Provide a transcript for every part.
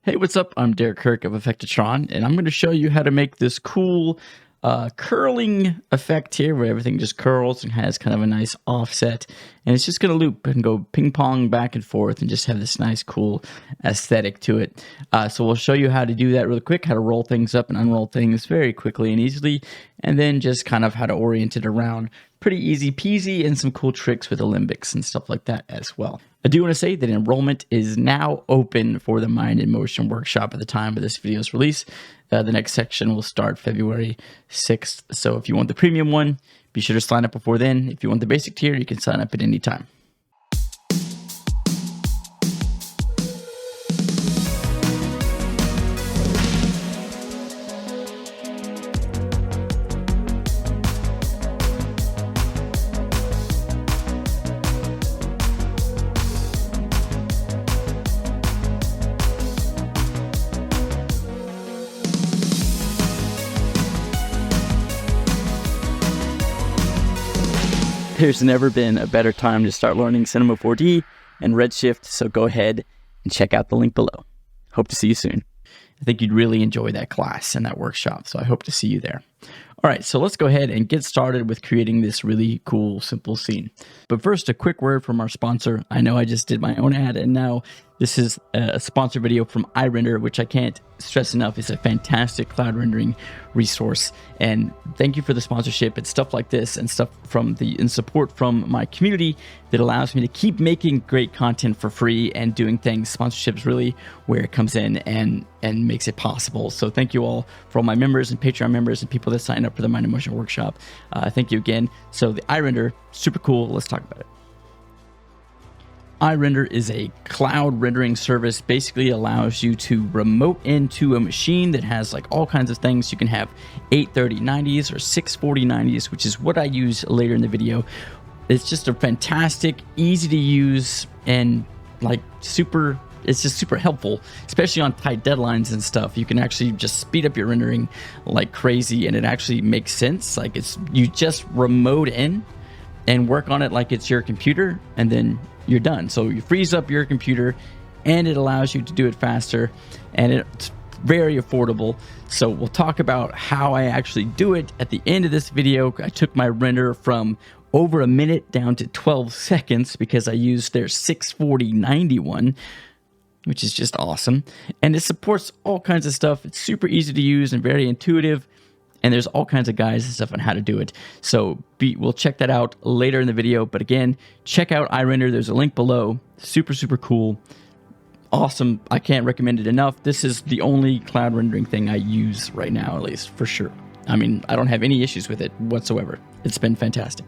Hey, what's up? I'm Kirk of Effectatron, and I'm going to show you how to make this cool curling effect here where everything just curls and has kind of a nice offset. And it's just going to loop and go ping pong back and forth and just have this nice, cool aesthetic to it. So we'll show you how to do that really quick, how to roll things up and unroll things very quickly and easily, and then just kind of how to orient it around. Pretty easy peasy, and some cool tricks with Olympics and stuff like that as well. I do want to say that enrollment is now open for the Mind in Motion workshop at the time of this video's release. The next section will start February 6th. So if you want the premium one, be sure to sign up before then. If you want the basic tier, you can sign up at any time. There's never been a better time to start learning Cinema 4D and Redshift, so go ahead and check out the link below. Hope to see you soon. I think you'd really enjoy that class and that workshop, so I hope to see you there. All right, so let's go ahead and get started with creating this really cool, simple scene. But first, a quick word from our sponsor. I know I just did my own ad, and now this is a sponsor video from iRender, which I can't stress enough is a fantastic cloud rendering resource. And thank you for the sponsorship. It's stuff like this and stuff from and support from my community that allows me to keep making great content for free and doing things. Sponsorship is really where it comes in and makes it possible. So thank you all for all my members and Patreon members and people that sign up for the Mind in Motion workshop. Thank you again. So the iRender, super cool. Let's talk about it. iRender is a cloud rendering service. Basically allows you to remote into a machine that has like all kinds of things. You can have 830-90s or 640-90s, which is what I use later in the video. It's just a fantastic, easy to use, and like it's just super helpful, especially on tight deadlines and stuff. You can actually just speed up your rendering like crazy, and it actually makes sense. Like you just remote in and work on it like it's your computer, and then you're done. So you freeze up your computer, and it allows you to do it faster, and it's very affordable. So we'll talk about how I actually do it at the end of this video. I took my render from over a minute down to 12 seconds because I used their 640-90 one, which is just awesome. And it supports all kinds of stuff. It's super easy to use and very intuitive. And there's all kinds of guides and stuff on how to do it. So we'll check that out later in the video. But again, check out iRender. There's a link below. Super, super cool. Awesome. I can't recommend it enough. This is the only cloud rendering thing I use right now, at least, for sure. I mean, I don't have any issues with it whatsoever. It's been fantastic.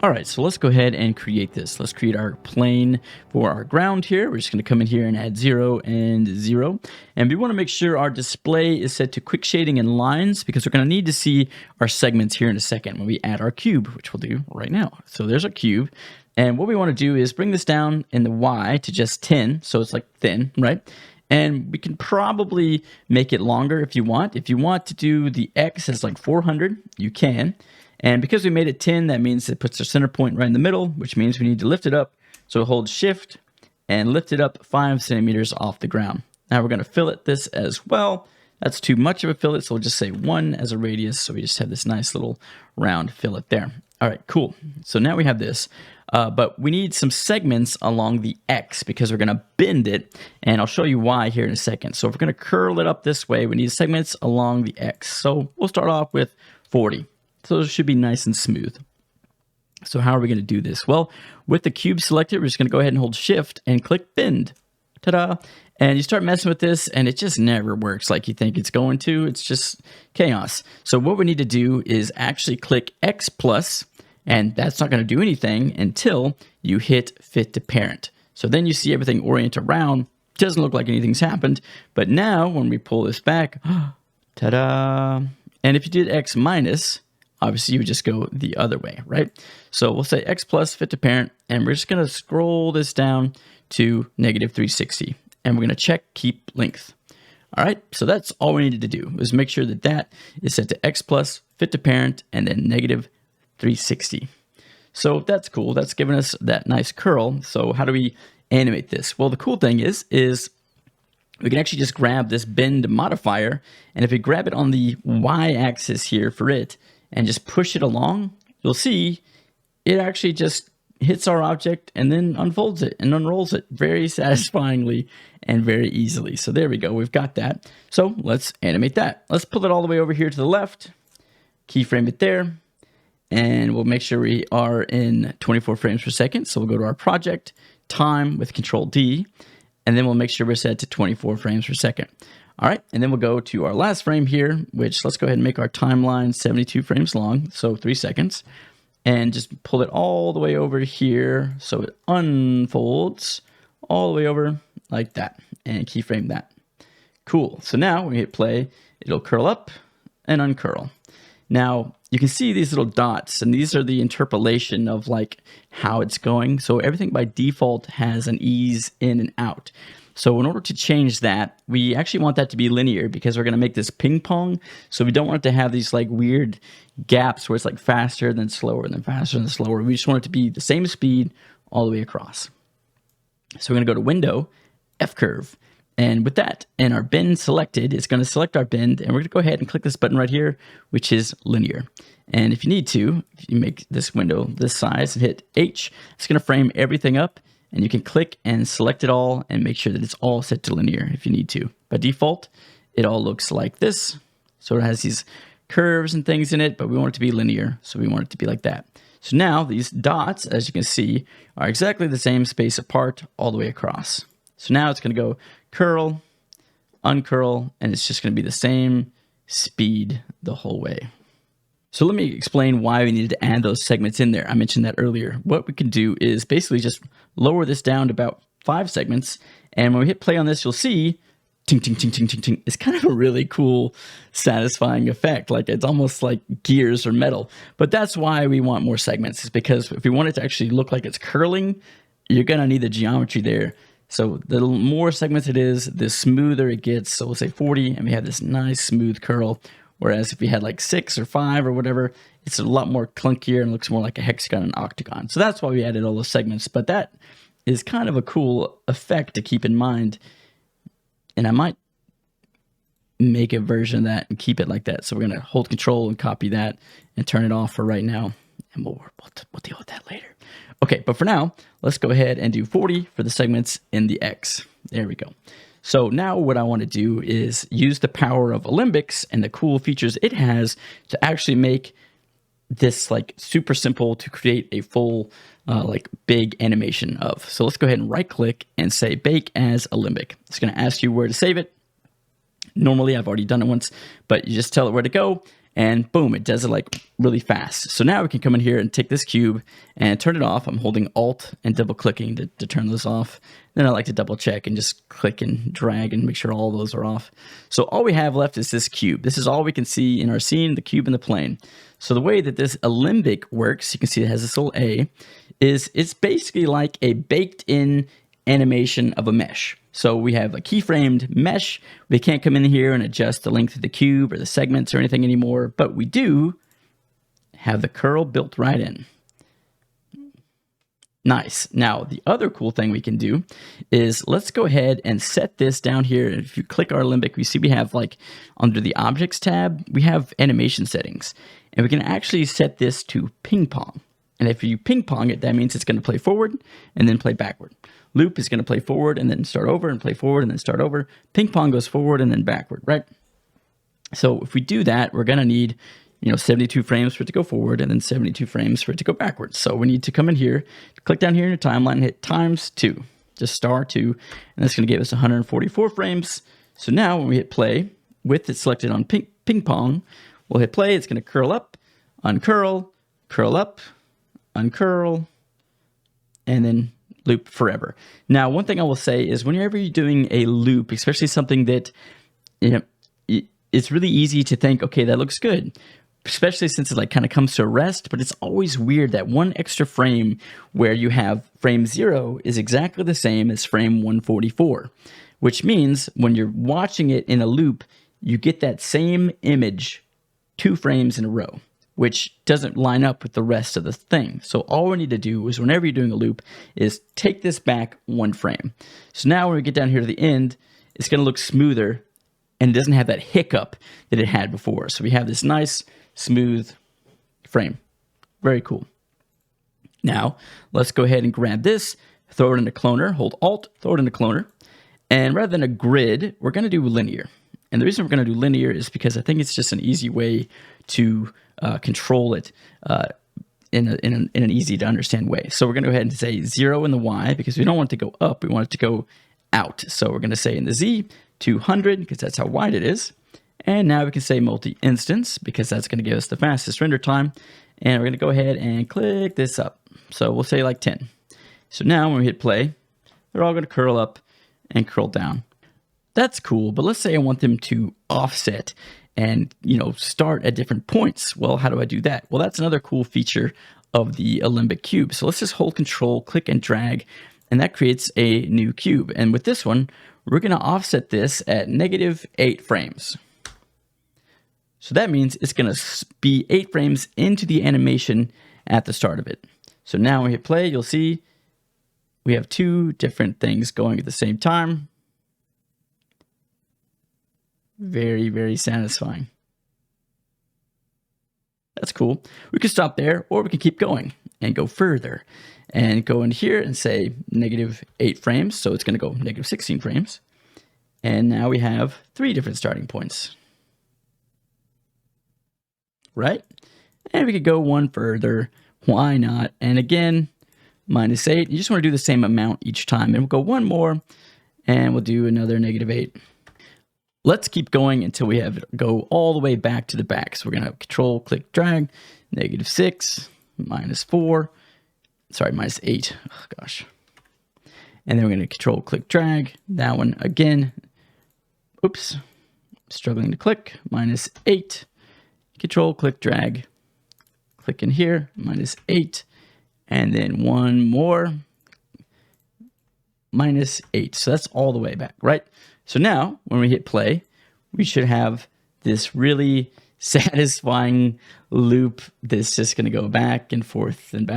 All right, so let's go ahead and create this. Let's create our plane for our ground here. We're just going to come in here and add 0 and 0. And we want to make sure our display is set to quick shading and lines because we're going to need to see our segments here in a second when we add our cube, which we'll do right now. So there's our cube. And what we want to do is bring this down in the Y to just 10. So it's like thin, right? And we can probably make it longer if you want. If you want to do the X as like 400, you can. And because we made it 10, that means it puts our center point right in the middle, which means we need to lift it up. So hold shift and lift it up 5 centimeters off the ground. Now we're going to fillet this as well. That's too much of a fillet, so we'll just say 1 as a radius. So we just have this nice little round fillet there. All right, cool. So now we have this, but we need some segments along the X because we're going to bend it, and I'll show you why here in a second. So if we're going to curl it up this way, we need segments along the X. So we'll start off with 40. So it should be nice and smooth. So how are we going to do this? Well, with the cube selected, we're just going to go ahead and hold shift and click bend. Ta-da! And you start messing with this, and it just never works like you think it's going to. It's just chaos. So what we need to do is actually click X plus, and that's not going to do anything until you hit fit to parent. So then you see everything orient around. Doesn't look like anything's happened. But now when we pull this back, ta-da! And if you did X minus, obviously you would just go the other way, right? So we'll say X plus fit to parent, and we're just going to scroll this down to -360. And we're going to check keep length. All right, so that's all we needed to do, is make sure that that is set to X plus fit to parent and then -360. So that's cool. That's giving us that nice curl. So how do we animate this? Well, the cool thing is we can actually just grab this bend modifier, and if we grab it on the y-axis here for it and just push it along, you'll see it actually just hits our object and then unfolds it and unrolls it very satisfyingly and very easily. So there we go, we've got that. So let's animate that. Let's pull it all the way over here to the left, keyframe it there, and we'll make sure we are in 24 frames per second. So we'll go to our project, time with Control D, and then we'll make sure we're set to 24 frames per second. All right, and then we'll go to our last frame here, which let's go ahead and make our timeline 72 frames long, so 3 seconds, and just pull it all the way over here so it unfolds all the way over like that, and keyframe that. Cool, so now when we hit play, it'll curl up and uncurl. Now, you can see these little dots, and these are the interpolation of like how it's going. So everything by default has an ease in and out. So in order to change that, we actually want that to be linear because we're going to make this ping pong. So we don't want it to have these like weird gaps where it's like faster than slower and then faster than slower. We just want it to be the same speed all the way across. So we're going to go to Window, F curve. And with that and our bend selected, it's going to select our bend, and we're going to go ahead and click this button right here, which is linear. And if you need to, if you make this window this size and hit H, it's going to frame everything up, and you can click and select it all and make sure that it's all set to linear if you need to. By default, it all looks like this. So it has these curves and things in it, but we want it to be linear, so we want it to be like that. So now these dots, as you can see, are exactly the same space apart all the way across. So now it's going to go curl, uncurl, and it's just going to be the same speed the whole way. So let me explain why we needed to add those segments in there. I mentioned that earlier. What we can do is basically just lower this down to about 5 segments, and when we hit play on this, you'll see ting, ting, ting, ting, ting, ting. It's kind of a really cool, satisfying effect. Like it's almost like gears or metal. But that's why we want more segments, is because if we want it to actually look like it's curling, you're going to need the geometry there. So the more segments it is, the smoother it gets. So we'll say 40, and we have this nice smooth curl. Whereas if we had like 6 or 5 or whatever, it's a lot more clunkier and looks more like a hexagon and octagon. So that's why we added all those segments. But that is kind of a cool effect to keep in mind. And I might make a version of that and keep it like that. So we're going to hold Control and copy that and turn it off for right now. And we'll deal with that later. Okay, but for now, let's go ahead and do 40 for the segments in the X. There we go. So now what I want to do is use the power of Alembics and the cool features it has to actually make this like super simple to create a full like big animation of. So let's go ahead and right click and say bake as Alembic. It's going to ask you where to save it. Normally I've already done it once, but you just tell it where to go. And boom, it does it like really fast. So now we can come in here and take this cube and turn it off. I'm holding Alt and double clicking to turn this off. Then I like to double check and just click and drag and make sure all those are off. So all we have left is this cube. This is all we can see in our scene, the cube and the plane. So the way that this Alembic works, you can see it has this little A, is it's basically like a baked in animation of a mesh. So we have a keyframed mesh. We can't come in here and adjust the length of the cube or the segments or anything anymore, but we do have the curl built right in. Nice. Now, the other cool thing we can do is let's go ahead and set this down here. If you click our Alembic, we see we have like under the Objects tab, we have animation settings, and we can actually set this to ping pong. And if you ping pong it, that means it's going to play forward and then play backward. Loop is going to play forward and then start over and play forward and then start over. Ping pong goes forward and then backward, right? So if we do that, we're going to need 72 frames for it to go forward and then 72 frames for it to go backwards. So we need to come in here, click down here in your timeline, and hit ×2, just *2, and that's going to give us 144 frames. So now when we hit play, with it selected on ping pong, we'll hit play. It's going to curl up, uncurl, curl up, uncurl, and then loop forever. Now, one thing I will say is whenever you're doing a loop, especially something that, it's really easy to think, okay, that looks good, especially since it like kind of comes to a rest, but it's always weird that one extra frame where you have frame 0 is exactly the same as frame 144, which means when you're watching it in a loop, you get that same image 2 frames in a row, which doesn't line up with the rest of the thing. So all we need to do is whenever you're doing a loop is take this back 1 frame. So now when we get down here to the end, it's going to look smoother and it doesn't have that hiccup that it had before. So we have this nice smooth frame. Very cool. Now let's go ahead and grab this, throw it into Cloner, hold Alt, throw it into Cloner. And rather than a grid, we're going to do linear. And the reason we're going to do linear is because I think it's just an easy way to control it in an easy to understand way. So we're going to go ahead and say 0 in the Y because we don't want it to go up. We want it to go out. So we're going to say in the Z 200 because that's how wide it is. And now we can say multi-instance because that's going to give us the fastest render time. And we're going to go ahead and click this up. So we'll say like 10. So now when we hit play, they're all going to curl up and curl down. That's cool, but let's say I want them to offset and, start at different points. Well, how do I do that? Well, that's another cool feature of the Alembic cube. So let's just hold Control, click and drag, and that creates a new cube. And with this one, we're going to offset this at -8 frames. So that means it's going to be 8 frames into the animation at the start of it. So now when we hit play, you'll see we have 2 different things going at the same time. Very, very satisfying. That's cool. We can stop there, or we can keep going and go further and go in here and say -8 frames. So it's going to go -16 frames. And now we have 3 different starting points. Right? And we could go one further. Why not? And again, -8. You just want to do the same amount each time. And we'll go one more and we'll do another -8. Let's keep going until we have it go all the way back to the back. So we're going to have Control, click, drag, -6, -4, sorry, -8. Oh, gosh. And then we're going to Control, click, drag. That one again. Oops. Struggling to click. -8. Control, click, drag. Click in here. -8. And then one more. -8. So that's all the way back, right? So now, when we hit play, we should have this really satisfying loop that's just going to go back and forth and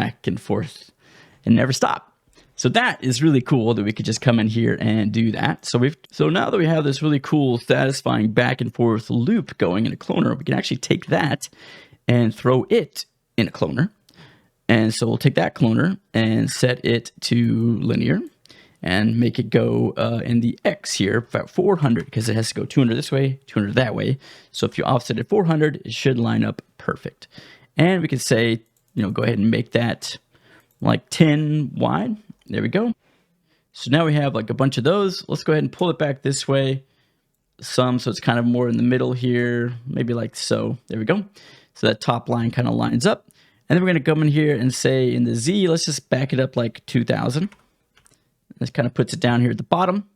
never stop. So that is really cool that we could just come in here and do that. So now that we have this really cool, satisfying back and forth loop going in a cloner, we can actually take that and throw it in a cloner. And so we'll take that cloner and set it to linear. And make it go in the X here, about 400, because it has to go 200 this way, 200 that way. So if you offset it 400, it should line up perfect. And we can say, go ahead and make that like 10 wide. There we go. So now we have like a bunch of those. Let's go ahead and pull it back this way. So it's kind of more in the middle here, maybe like so. There we go. So that top line kind of lines up. And then we're going to come in here and say in the Z, let's just back it up like 2000. This kind of puts it down here at the bottom.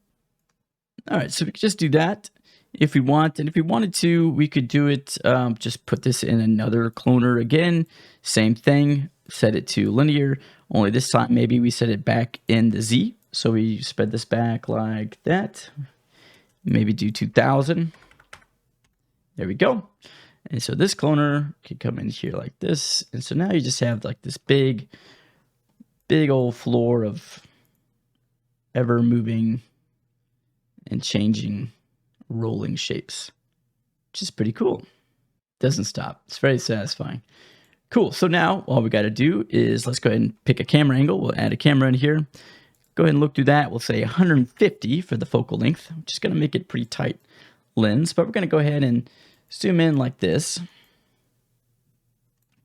All right, so we could just do that if we want. And if we wanted to, we could do it, just put this in another cloner again. Same thing, set it to linear. Only this time, maybe we set it back in the Z. So we spread this back like that. Maybe do 2000. There we go. And so this cloner could come in here like this. And so now you just have like this big old floor of ever moving and changing rolling shapes, which is pretty cool. Doesn't stop. It's very satisfying. Cool. So now all we got to do is let's go ahead and pick a camera angle. We'll add a camera in here. Go ahead and look through that. We'll say 150 for the focal length, which is going to make it pretty tight lens, but we're going to go ahead and zoom in like this.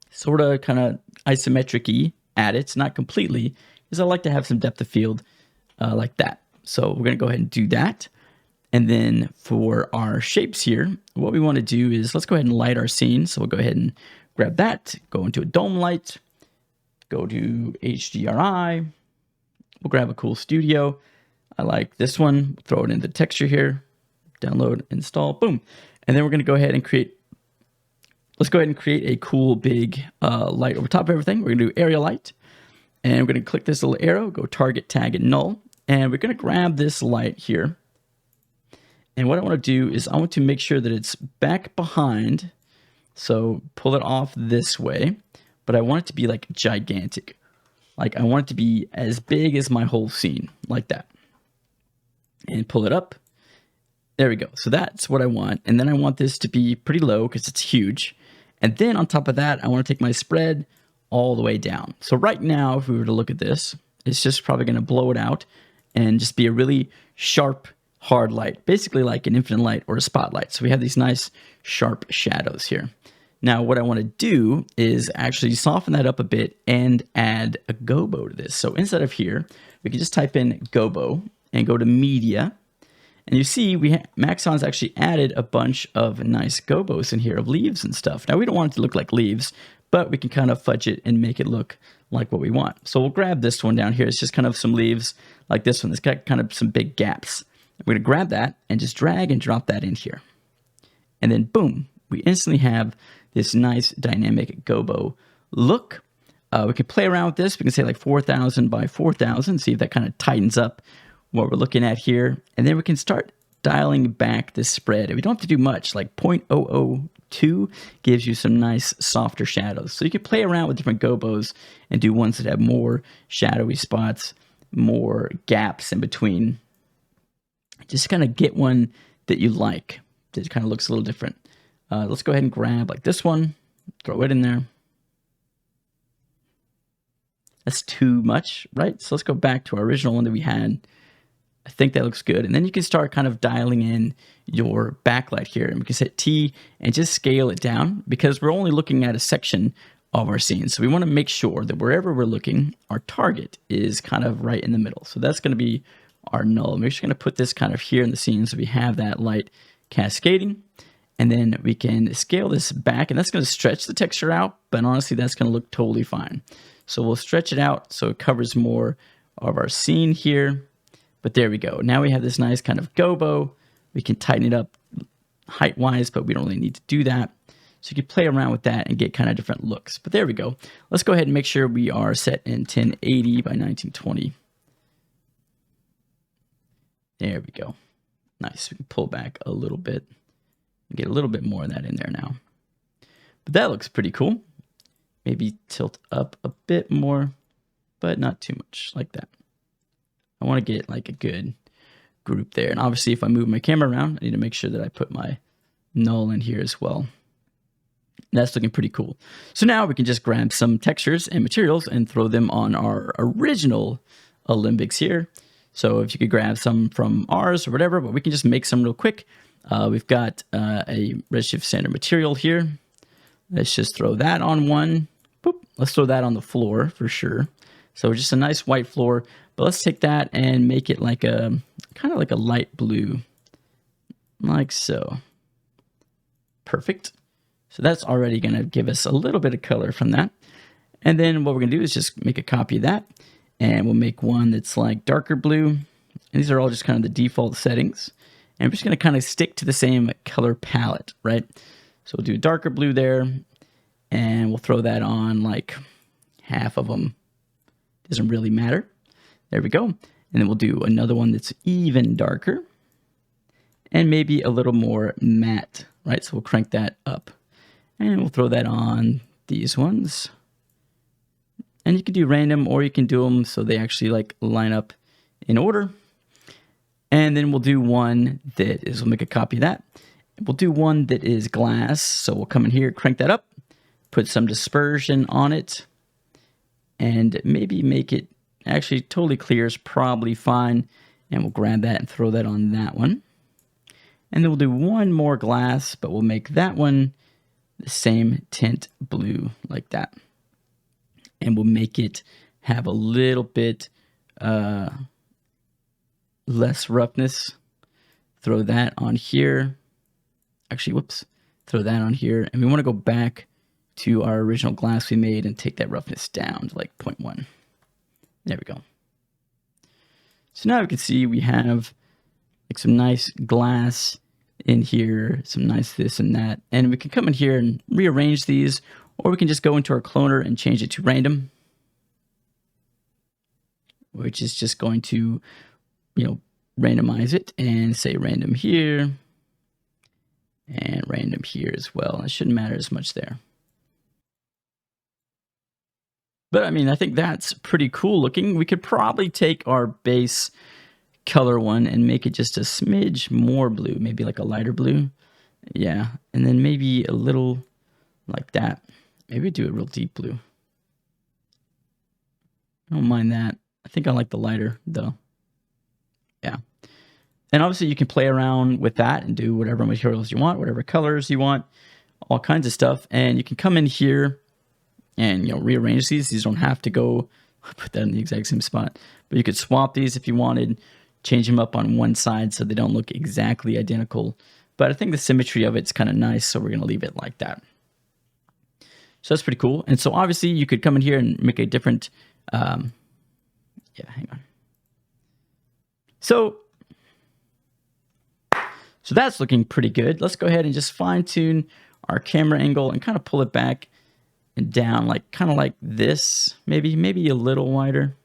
Sort of kind of isometric-y at it. It's not completely, because I like to have some depth of field like that. So we're going to go ahead and do that. And then for our shapes here, what we want to do is let's go ahead and light our scene. So we'll go ahead and grab that, go into a dome light, go to HDRI. We'll grab a cool studio. I like this one. Throw it into the texture here. Download, install, boom. And then we're going to go ahead and let's go ahead and create a cool big light over top of everything. We're going to do area light. And we're going to click this little arrow, go target, tag, and null. And we're going to grab this light here. And what I want to do is I want to make sure that it's back behind So pull it off this way, but I want it to be like gigantic. Like I want it to be as big as my whole scene, like that. And pull it up. There we go. So that's what I want. And then I want this to be pretty low because it's huge. And then on top of that, I want to take my spread all the way down. So right now, if we were to look at this, it's just probably going to blow it out and just be a really sharp, hard light, basically like an infinite light or a spotlight. So we have these nice sharp shadows here. Now what I want to do is actually soften that up a bit and add a gobo to this. So inside of here, we can just type in gobo and go to media. And you see, Maxon's actually added a bunch of nice gobos in here of leaves and stuff. Now, we don't want it to look like leaves, but we can kind of fudge it and make it look like what we want. So we'll grab this one down here. It's just kind of some leaves like this one. It's got kind of some big gaps. We're going to grab that and just drag and drop that in here. And then, boom, we instantly have this nice dynamic gobo look. We can play around with this. We can say like 4,000 by 4,000, see if that kind of tightens up what we're looking at here. And then we can start dialing back this spread. And we don't have to do much, like 0.002 gives you some nice softer shadows. So you can play around with different gobos and do ones that have more shadowy spots, more gaps in between. Just kind of get one that you like, that kind of looks a little different. Let's go ahead and grab like this one, throw it in there. That's too much, right? So let's go back to our original one that we had. I think that looks good. And then you can start kind of dialing in your backlight here. And we can hit T and just scale it down because we're only looking at a section of our scene. So we want to make sure that wherever we're looking, our target is kind of right in the middle. So that's going to be our null. We're just going to put this kind of here in the scene so we have that light cascading. And then we can scale this back, and that's going to stretch the texture out, but honestly, that's going to look totally fine. So we'll stretch it out so it covers more of our scene here. But there we go. Now we have this nice kind of gobo. We can tighten it up height-wise, but we don't really need to do that. So you can play around with that and get kind of different looks. But there we go. Let's go ahead and make sure we are set in 1080 by 1920. There we go. Nice. We can pull back a little bit. Get a little bit more of that in there now. But that looks pretty cool. Maybe tilt up a bit more, but not too much, like that. I want to get like a good group there. And obviously if I move my camera around, I need to make sure that I put my null in here as well. That's looking pretty cool. So now we can just grab some textures and materials and throw them on our original Olympics here. So if you could grab some from ours or whatever, but we can just make some real quick. We've got a Redshift standard material here. Let's just throw that on one. Boop. Let's throw that on the floor for sure. So just a nice white floor, but let's take that and make it like a kind of like a light blue, like so. Perfect. So that's already going to give us a little bit of color from that. And then what we're going to do is just make a copy of that, and we'll make one that's like darker blue. And these are all just kind of the default settings. And I'm just going to kind of stick to the same color palette, right? So we'll do darker blue there, and we'll throw that on like half of them. Doesn't really matter. There we go. And then we'll do another one that's even darker and maybe a little more matte, right? So we'll crank that up, and we'll throw that on these ones. And you can do random, or you can do them so they actually like line up in order. And then we'll do one that is, we'll make a copy of that. We'll do one that is glass. So we'll come in here, crank that up, put some dispersion on it, and maybe make it actually totally clear is probably fine. And we'll grab that and throw that on that one. And then we'll do one more glass, but we'll make that one the same tint blue like that. And we'll make it have a little bit less roughness. Throw that on here. Actually, whoops. Throw that on here. And we want to go back to our original glass we made and take that roughness down to like 0.1. There we go. So now we can see we have like some nice glass in here, some nice this and that. And we can come in here and rearrange these, or we can just go into our cloner and change it to random, which is just going to, you know, randomize it and say random here. and random here as well. It shouldn't matter as much there. But I mean, I think that's pretty cool looking. We could probably take our base color one and make it just a smidge more blue, maybe like a lighter blue. Yeah, and then maybe a little like that. Maybe do a real deep blue. I don't mind that. I think I like the lighter though. Yeah. And obviously you can play around with that and do whatever materials you want, whatever colors you want, all kinds of stuff. And you can come in here and, you know, rearrange these. These don't have to go, put that in the exact same spot, but you could swap these if you wanted, change them up on one side so they don't look exactly identical. But I think the symmetry of it's kind of nice, so we're going to leave it like that. So that's pretty cool. And so obviously you could come in here and make a different, yeah, hang on. So that's looking pretty good. Let's go ahead and just fine tune our camera angle and kind of pull it back and down, like kind of like this, maybe a little wider.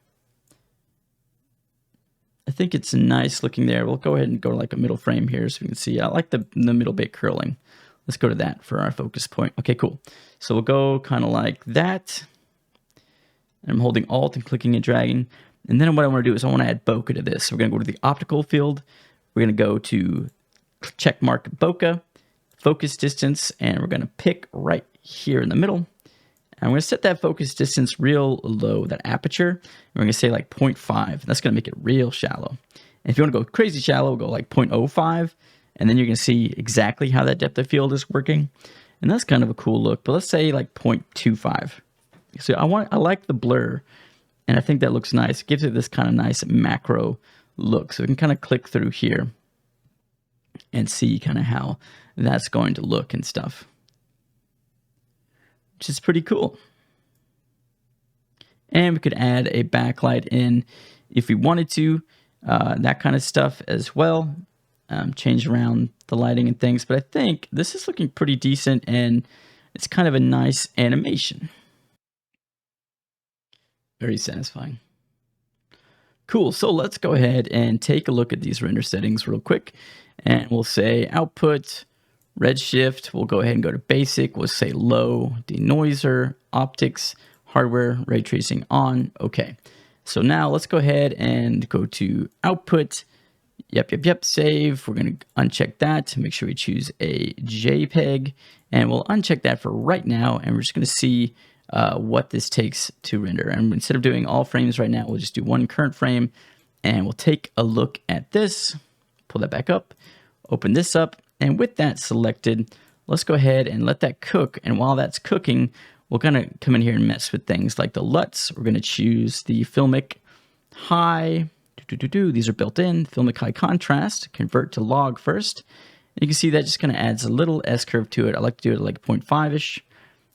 I think it's nice looking there. We'll go ahead and go to like a middle frame here so we can see. I like the middle bit curling. Let's go to that for our focus point. Okay, cool. So we'll go kind of like that. I'm holding Alt and clicking and dragging. And then what I want to do is I want to add bokeh to this. So we're going to go to the optical field. We're going to go to check mark bokeh, focus distance, and we're going to pick right here in the middle. And I'm going to set that focus distance real low, that aperture. And we're going to say like 0.5. That's going to make it real shallow. And if you want to go crazy shallow, we'll go like 0.05. And then you're going to see exactly how that depth of field is working. And that's kind of a cool look. But let's say like 0.25. So I like the blur. And I think that looks nice. It gives it this kind of nice macro look. So we can kind of click through here and see kind of how that's going to look and stuff, which is pretty cool. And we could add a backlight in if we wanted to, that kind of stuff as well. Change around the lighting and things, but I think this is looking pretty decent and it's kind of a nice animation. Very satisfying. Cool, so let's go ahead and take a look at these render settings real quick. And we'll say output, redshift, we'll go ahead and go to basic, we'll say low, denoiser, optics, hardware, ray tracing on, okay. So now let's go ahead and go to output, yep, save, we're gonna uncheck that, make sure we choose a JPEG, and we'll uncheck that for right now, and we're just gonna see what this takes to render. And instead of doing all frames right now, we'll just do one current frame, and we'll take a look at this. Pull that back up, open this up, and with that selected, let's go ahead and let that cook. And while that's cooking, we're gonna come in here and mess with things like the LUTs. We're gonna choose the Filmic High, these are built in, Filmic High Contrast, convert to log first. And you can see that just kind of adds a little S-curve to it. I like to do it like 0.5-ish.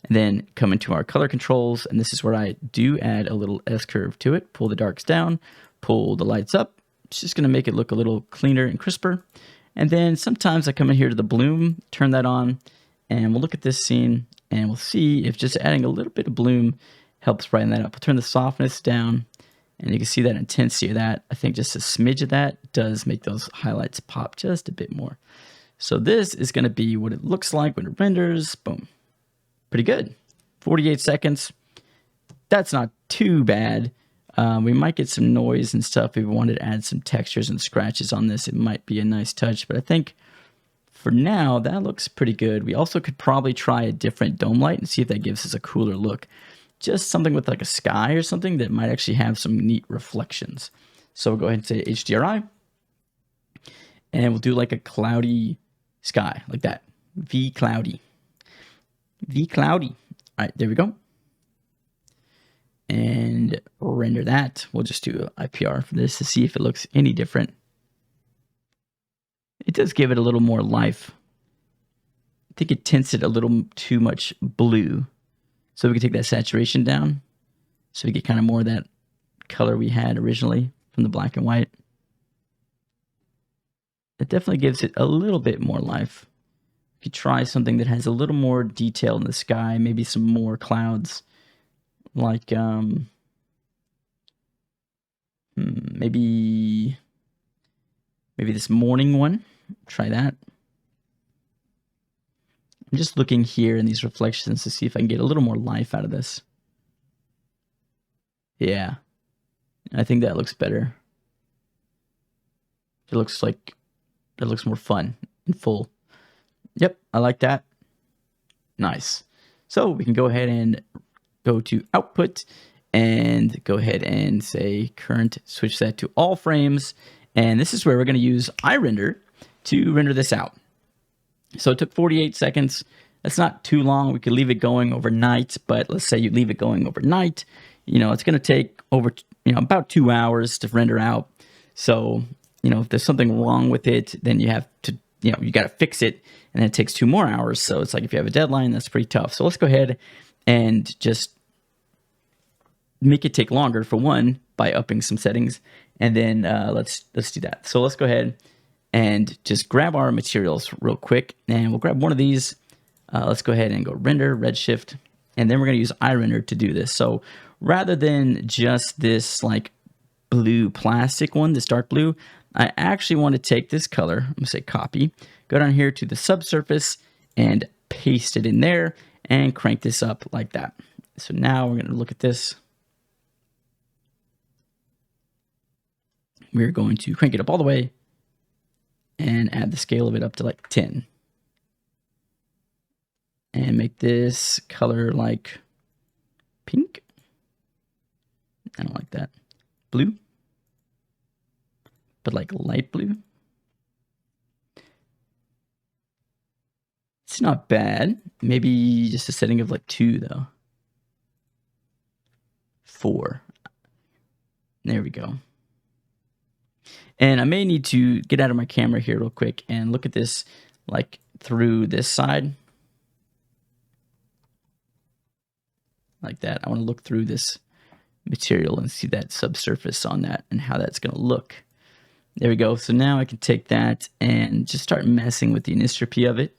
And then come into our color controls, and this is where I do add a little S-curve to it. Pull the darks down, pull the lights up. It's just gonna make it look a little cleaner and crisper. And then sometimes I come in here to the bloom, turn that on, and we'll look at this scene, and we'll see if just adding a little bit of bloom helps brighten that up. I'll turn the softness down, and you can see that intensity of that. I think just a smidge of that does make those highlights pop just a bit more. So this is gonna be what it looks like when it renders, boom. Pretty good, 48 seconds. That's not too bad. We might get some noise and stuff. If we wanted to add some textures and scratches on this, it might be a nice touch, but I think for now, that looks pretty good. We also could probably try a different dome light and see if that gives us a cooler look. Just something with like a sky or something that might actually have some neat reflections. So we'll go ahead and say HDRI, and we'll do like a cloudy sky, like that, V cloudy. All right, there we go. And render that. We'll just do IPR for this to see if it looks any different. It does give it a little more life. I think it tints it a little too much blue. So we can take that saturation down. So we get kind of more of that color we had originally from the black and white. It definitely gives it a little bit more life. If you try something that has a little more detail in the sky, maybe some more clouds, like maybe this morning one. Try that. I'm just looking here in these reflections to see if I can get a little more life out of this. Yeah, I think that looks better. It looks like it looks more fun and full. Yep, I like that. Nice. So we can go ahead and go to output and go ahead and say current, switch that to all frames. And this is where we're going to use iRender to render this out. So it took 48 seconds. That's not too long. We could leave it going overnight, but let's say you leave it going overnight, it's going to take over, about 2 hours to render out. So, if there's something wrong with it, then you have to, you got to fix it, and then it takes 2 more hours. So it's like if you have a deadline, that's pretty tough. So let's go ahead and just make it take longer, for one, by upping some settings, and then let's do that. So let's go ahead and just grab our materials real quick, and we'll grab one of these. Let's go ahead and go render, redshift, and then we're going to use iRender to do this. So rather than just this like blue plastic one, this dark blue, I actually want to take this color. I'm going to say copy, go down here to the subsurface and paste it in there and crank this up like that. So now we're going to look at this. We're going to crank it up all the way and add the scale of it up to like 10. And make this color like pink. I don't like that. Blue. But like light blue. It's not bad. Maybe just a setting of like 2 though. 4. There we go. And I may need to get out of my camera here real quick and look at this like through this side. Like that. I want to look through this material and see that subsurface on that and how that's going to look. There we go. So now I can take that and just start messing with the anisotropy of it.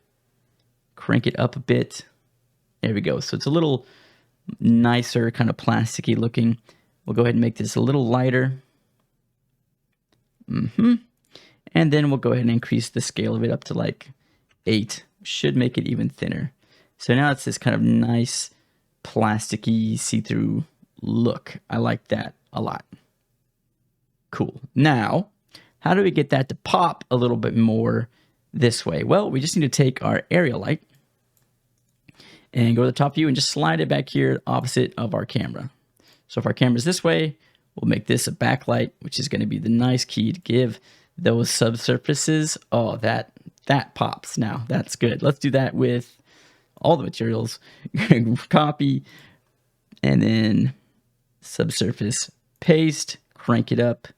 Crank it up a bit. There we go. So it's a little nicer, kind of plasticky looking. We'll go ahead and make this a little lighter. And then we'll go ahead and increase the scale of it up to like 8. Should make it even thinner. So now it's this kind of nice plasticky see-through look. I like that a lot. Cool. Now, how do we get that to pop a little bit more this way? Well, we just need to take our area light and go to the top view and just slide it back here opposite of our camera. So if our camera's this way, we'll make this a backlight, which is going to be the nice key to give those subsurfaces. Oh, that pops. Now, that's good. Let's do that with all the materials. Copy, and then subsurface, paste, crank it up.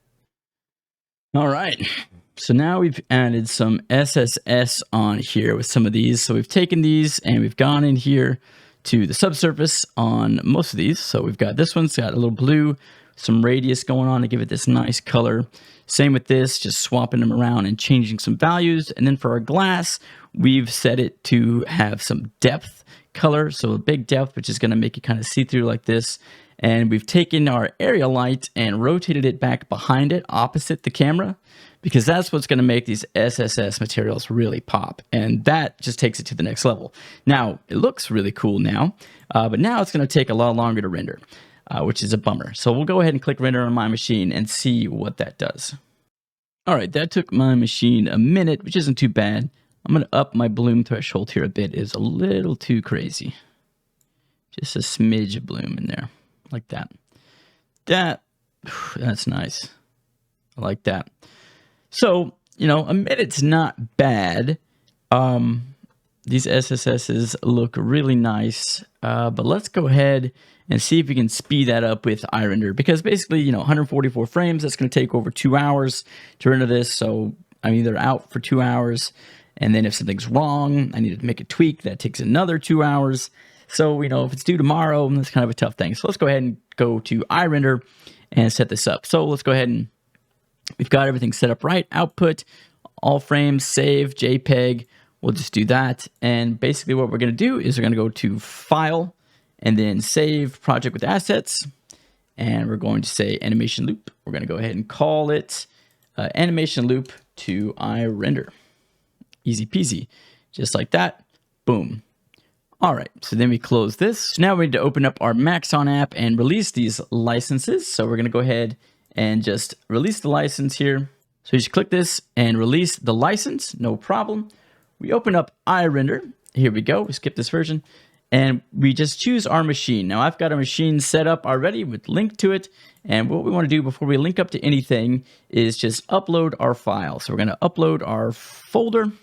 All right. So now we've added some SSS on here with some of these. So we've taken these and we've gone in here to the subsurface on most of these. So we've got this one's got a little blue, some radius going on to give it this nice color. Same with this, just swapping them around and changing some values. And then for our glass, we've set it to have some depth color. So a big depth, which is going to make it kind of see-through like this. And we've taken our area light and rotated it back behind it, opposite the camera, because that's what's going to make these SSS materials really pop. And that just takes it to the next level. Now, it looks really cool now, but now it's going to take a lot longer to render, which is a bummer. So we'll go ahead and click render on my machine and see what that does. All right, that took my machine a minute, which isn't too bad. I'm going to up my bloom threshold here a bit. It's a little too crazy. Just a smidge of bloom in there, like that. That's nice. I like that. So, a minute's not bad. These SSSs look really nice, but let's go ahead and see if we can speed that up with iRender, because basically, 144 frames, that's going to take over 2 hours to render this. So I'm either out for 2 hours, and then if something's wrong, I need to make a tweak. That takes another 2 hours. So, if it's due tomorrow, that's kind of a tough thing. So let's go ahead and go to iRender and set this up. So let's go ahead and we've got everything set up right. Output, all frames, save, JPEG. We'll just do that. And basically what we're going to do is we're going to go to File and then Save Project with Assets. And we're going to say Animation Loop. We're going to go ahead and call it Animation Loop to iRender. Easy peasy. Just like that. Boom. All right, so then we close this. So now we need to open up our Maxon app and release these licenses. So we're going to go ahead and just release the license here. So you just click this and release the license, no problem. We open up iRender. Here we go. We skip this version. And we just choose our machine. Now I've got a machine set up already with link to it. And what we want to do before we link up to anything is just upload our file. So we're going to upload our folder.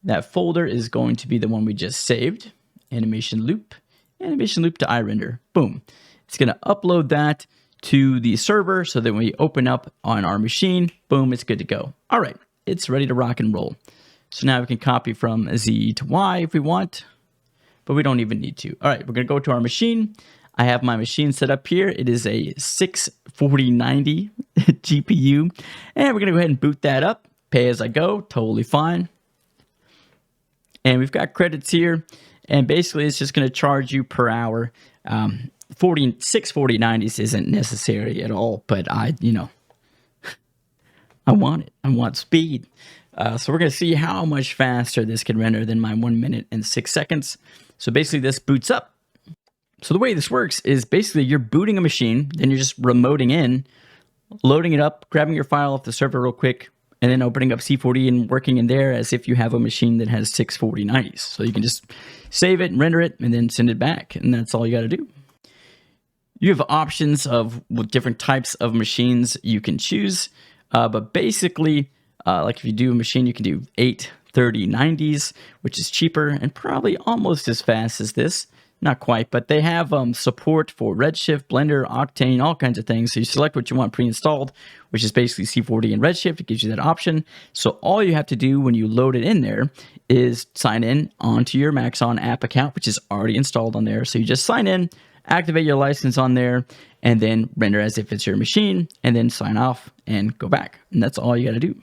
That folder is going to be the one we just saved. Animation loop to iRender. Boom. It's going to upload that to the server so that when we open up on our machine, boom, it's good to go. All right, it's ready to rock and roll. So now we can copy from Z to Y if we want, but we don't even need to. All right, we're going to go to our machine. I have my machine set up here. It is a 64090 GPU, and we're going to go ahead and boot that up. Pay as I go, totally fine. And we've got credits here. And basically, it's just going to charge you per hour. 64090s isn't necessary at all, but I want it. I want speed. So we're going to see how much faster this can render than my 1 minute and 6 seconds. So basically, this boots up. So the way this works is basically you're booting a machine, then you're just remoting in, loading it up, grabbing your file off the server real quick, and then opening up C4D and working in there as if you have a machine that has 64090s. So you can just save it and render it and then send it back. And that's all you got to do. You have options of different types of machines you can choose. But basically, like if you do a machine, you can do 83090s, which is cheaper and probably almost as fast as this. Not quite, but they have support for Redshift, Blender, Octane, all kinds of things. So you select what you want pre-installed, which is basically C4D and Redshift. It gives you that option. So all you have to do when you load it in there is sign in onto your Maxon app account, which is already installed on there. So you just sign in, activate your license on there, and then render as if it's your machine, and then sign off and go back. And that's all you got to do.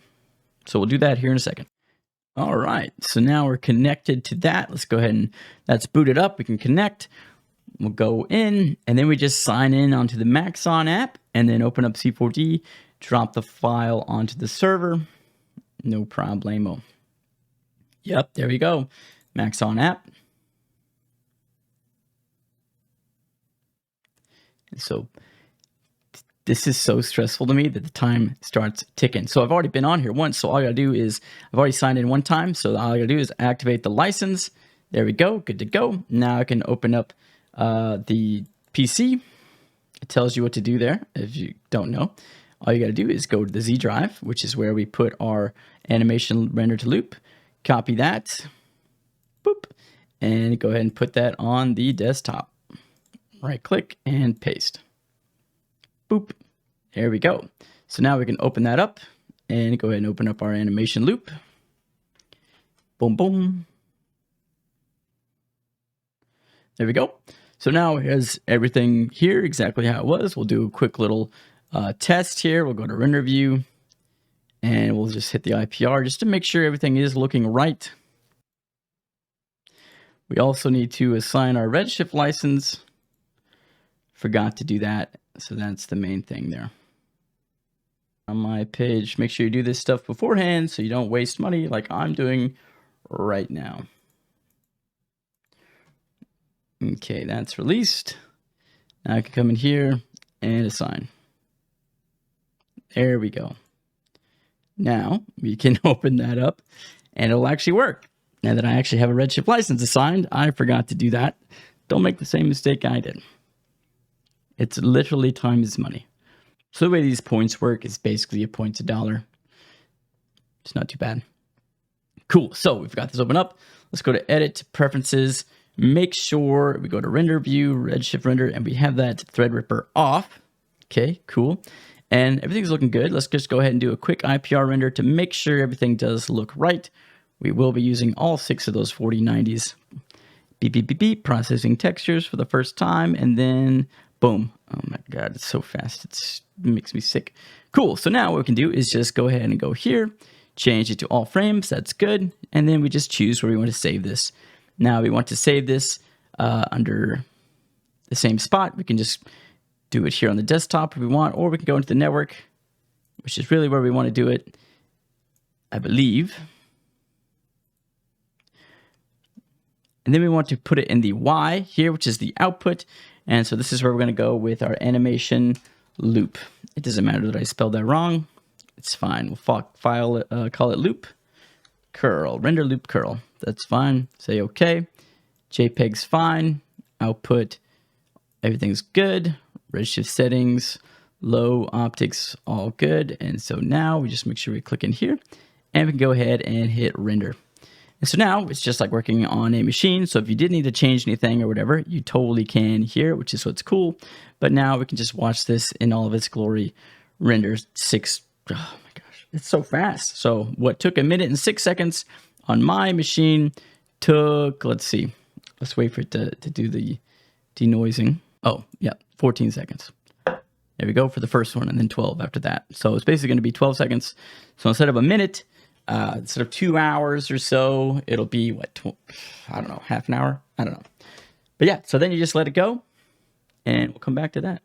So we'll do that here in a second. All right, so now we're connected to that. Let's go ahead and that's booted up. We can connect. We'll go in, and then we just sign in onto the Maxon app, and then open up C4D, drop the file onto the server. No problemo. Yep, there we go. Maxon app. So this is so stressful to me that the time starts ticking. So I've already been on here once. So all I gotta do is, I've already signed in one time. So all I gotta do is activate the license. There we go, good to go. Now I can open up the PC. It tells you what to do there if you don't know. All you gotta do is go to the Z drive, which is where we put our animation render to loop. Copy that, boop, and go ahead and put that on the desktop. Right click and paste. Boop. There we go. So now we can open that up and go ahead and open up our animation loop. Boom, boom. There we go. So now here's everything here exactly how it was. We'll do a quick little test here. We'll go to render view and we'll just hit the IPR just to make sure everything is looking right. We also need to assign our Redshift license. Forgot to do that. So that's the main thing there. On my page, make sure you do this stuff beforehand so you don't waste money like I'm doing right now. Okay, that's released. Now I can come in here and assign. There we go. Now we can open that up and it'll actually work. Now that I actually have a Redshift license assigned, I forgot to do that. Don't make the same mistake I did. It's literally time is money. So the way these points work is basically a point's $1. It's not too bad. Cool, so we've got this open up. Let's go to edit, preferences, make sure we go to render view, Redshift render, and we have that Threadripper off. Okay, cool. And everything's looking good. Let's just go ahead and do a quick IPR render to make sure everything does look right. We will be using all 6 of those 4090s. Beep, beep, beep, beep, processing textures for the first time, and then boom. Oh my God, it's so fast. It makes me sick. Cool, so now what we can do is just go ahead and go here, change it to all frames, that's good, and then we just choose where we want to save this. Now we want to save this under the same spot. We can just do it here on the desktop if we want, or we can go into the network, which is really where we want to do it, I believe. And then we want to put it in the Y here, which is the output. And so this is where we're going to go with our animation loop. It doesn't matter that I spelled that wrong. It's fine. We'll call it loop curl, render loop curl. That's fine. Say OK. JPEG's fine. Output, everything's good. Redshift settings, low optics, all good. And so now we just make sure we click in here and we can go ahead and hit render. And so now it's just like working on a machine. So if you did need to change anything or whatever, you totally can here, which is what's cool. But now we can just watch this in all of its glory. Render 6. Oh my gosh, it's so fast. So what took 1 minute and 6 seconds on my machine took, let's see, let's wait for it to do the denoising. Oh, yeah, 14 seconds. There we go for the first one, and then 12 after that. So it's basically going to be 12 seconds. So instead of 1 minute, instead of 2 hours or so, it'll be what, I don't know, half an hour? I don't know. But yeah, so then you just let it go, and we'll come back to that.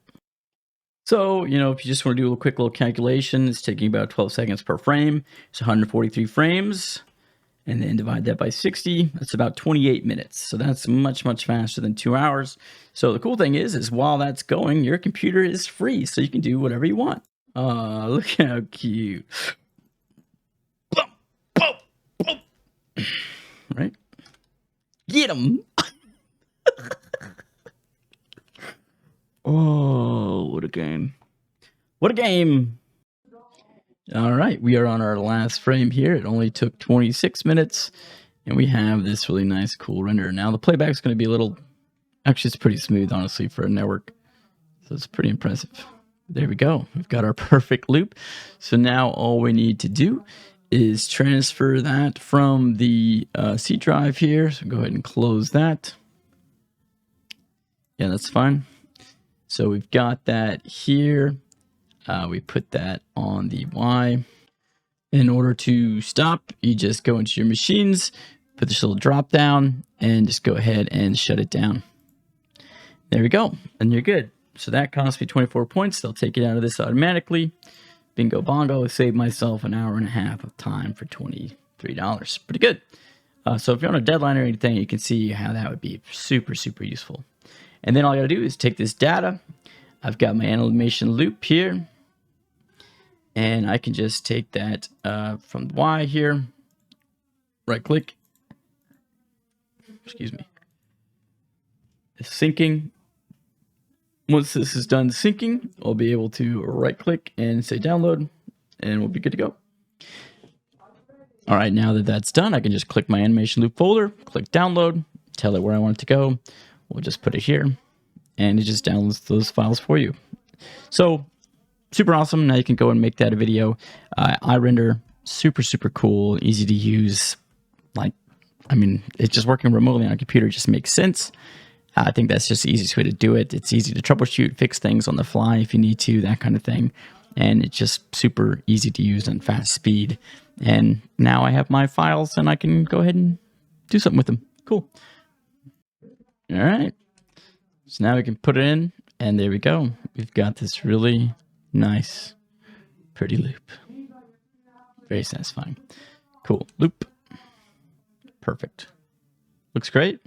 So, you know, if you just want to do a quick little calculation, it's taking about 12 seconds per frame. It's 143 frames, and then divide that by 60. That's about 28 minutes. So that's much, much faster than 2 hours. So the cool thing is while that's going, your computer is free, so you can do whatever you want. Look how cute. Right? Get him! Oh, what a game. What a game. All right, we are on our last frame here. It only took 26 minutes, and we have this really nice, cool render. Now, the playback is going to be a little... Actually, it's pretty smooth, honestly, for a network. So it's pretty impressive. There we go. We've got our perfect loop. So now all we need to do is transfer that from the C drive here. So go ahead and close that. Yeah, that's fine. So we've got that here. We put that on the Y. In order to stop, you just go into your machines, put this little drop down, and just go ahead and shut it down. There we go, and you're good. So that cost me 24 points. They'll take it out of this automatically. Bingo bongo, saved myself an hour and a half of time for $23. Pretty good. So if you're on a deadline or anything, you can see how that would be super, super useful. And then all I gotta do is take this data. I've got my animation loop here. And I can just take that from the Y here. Right click. Excuse me. It's syncing. Once this is done syncing, I'll be able to right click and say download, and we'll be good to go. All right, now that that's done, I can just click my animation loop folder, click download, tell it where I want it to go. We'll just put it here, and it just downloads those files for you. So super awesome. Now you can go and make that a video. iRender, super, super cool, easy to use. Like, I mean, it's just working remotely on a computer just makes sense. I think that's just the easiest way to do it. It's easy to troubleshoot, fix things on the fly if you need to, that kind of thing. And it's just super easy to use and fast speed. And now I have my files and I can go ahead and do something with them. Cool. All right. So now we can put it in, and there we go. We've got this really nice, pretty loop. Very satisfying. Cool. Loop. Perfect. Looks great.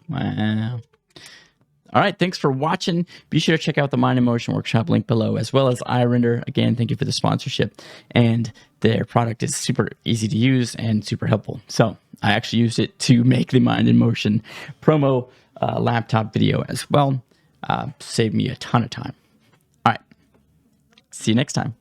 Wow. All right, thanks for watching. Be sure to check out the Mind in Motion workshop link below, as well as iRender. Again, thank you for the sponsorship. And their product is super easy to use and super helpful. So I actually used it to make the Mind in Motion promo laptop video as well. Saved me a ton of time. All right, see you next time.